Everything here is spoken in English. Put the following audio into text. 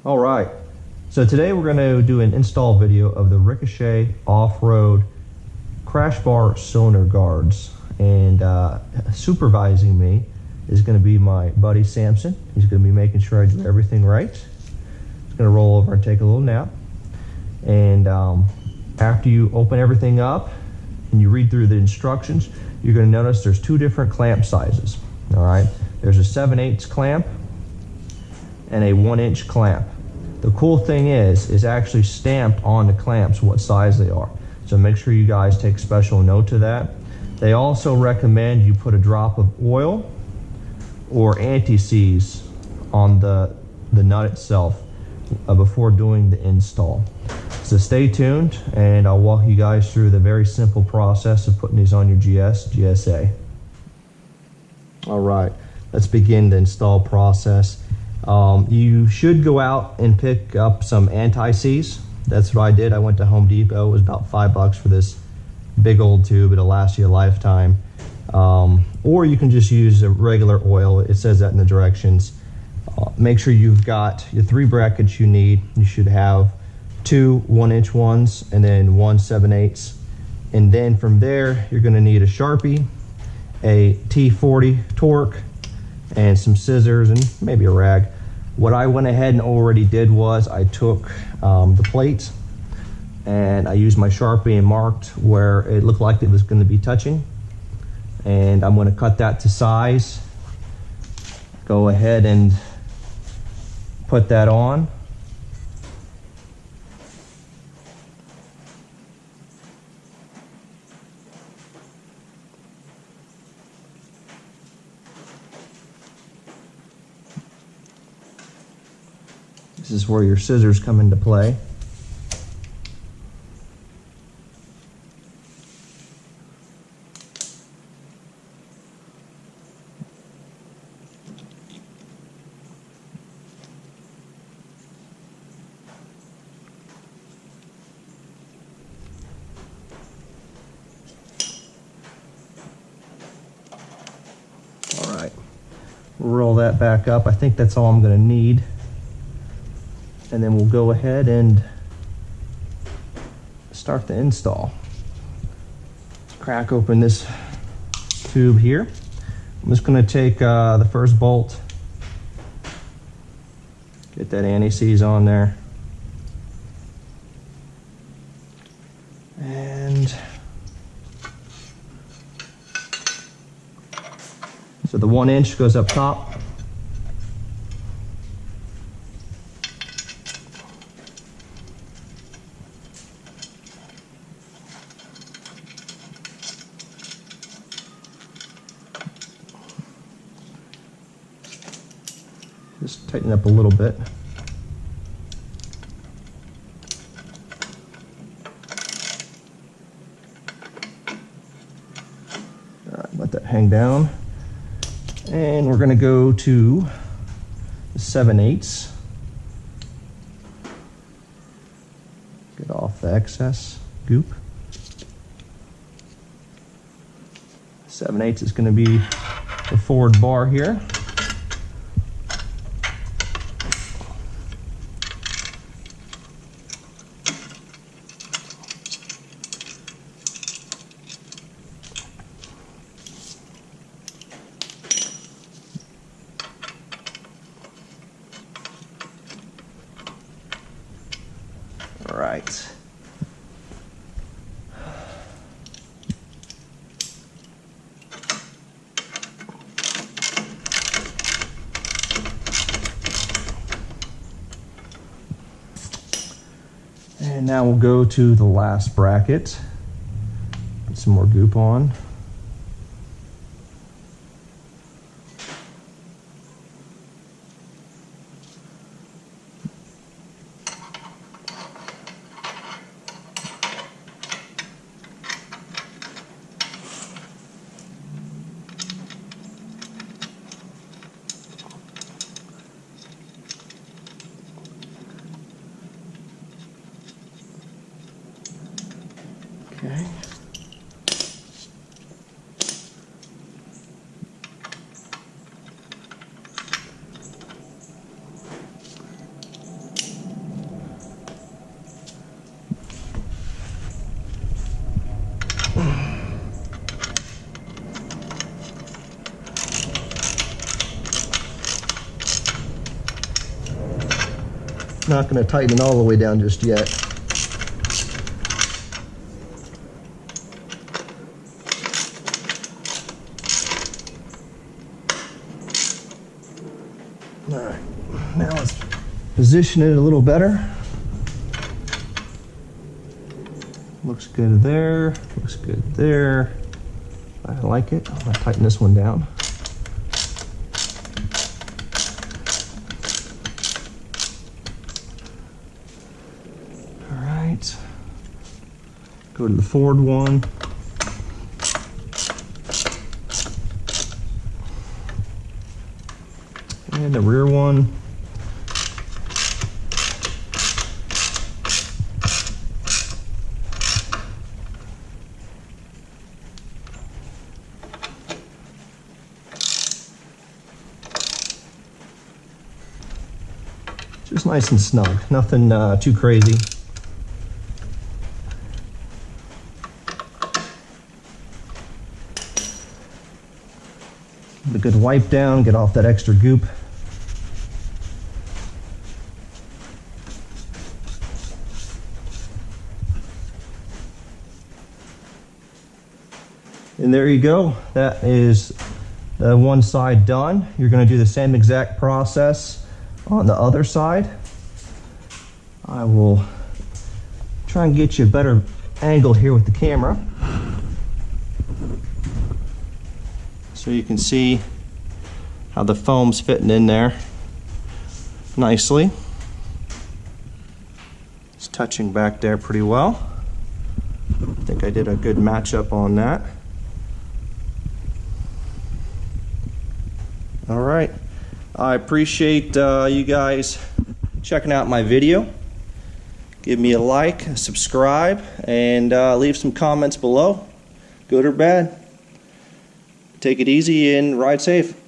All right, so today we're going to do an install video of the Ricochet off-road crash bar cylinder guards, and supervising me is going to be my buddy Samson. He's going to be making sure I do everything right. He's going to roll over and take a little nap, and after you open everything up and you read through the instructions, you're going to notice there's two different clamp sizes. All right, there's a 7/8 clamp and a 1-inch clamp. The cool thing is actually stamped on the clamps what size they are. So make sure you guys take special note to that. They also recommend you put a drop of oil or anti-seize on the nut itself before doing the install. So stay tuned and I'll walk you guys through the very simple process of putting these on your GSA. All right, let's begin the install process. You should go out and pick up some anti-seize. That's what I did. I went to Home Depot. It was about $5 for this big old tube. It'll last you a lifetime. Or you can just use a regular oil. It says that in the directions. Make sure you've got your 3 brackets you need. You should have 2 1-inch ones and then 1 7/8. And then from there, you're going to need a Sharpie, a T40 torque, and some scissors and maybe a rag. What I went ahead and already did was I took the plate and I used my Sharpie and marked where it looked like it was going to be touching, and I'm going to cut that to size. Go ahead and put that on. This is where your scissors come into play. All right, roll that back up. I think that's all I'm going to need. And then we'll go ahead and start the install. Crack open this tube here. I'm just going to take the first bolt, get that anti-seize on there, and so the 1-inch goes up top. Just tighten up a little bit. All right, let that hang down. And we're going to go to the 7/8. Get off the excess goop. 7/8 is going to be the forward bar here. All right. And now we'll go to the last bracket. Put some more goop on. Okay. Not going to tighten it all the way down just yet. All right, now let's position it a little better. Looks good there, looks good there. I like it. I'm gonna tighten this one down. All right, go to the forward one. And the rear one. Just nice and snug, nothing too crazy. Give it a good wipe down, get off that extra goop. And there you go. That is the one side done. You're going to do the same exact process on the other side. I will try and get you a better angle here with the camera so you can see how the foam's fitting in there nicely. It's touching back there pretty well. I think I did a good matchup on that. All right, I appreciate you guys checking out my video. Give me a like, subscribe, and leave some comments below, good or bad. Take it easy and ride safe.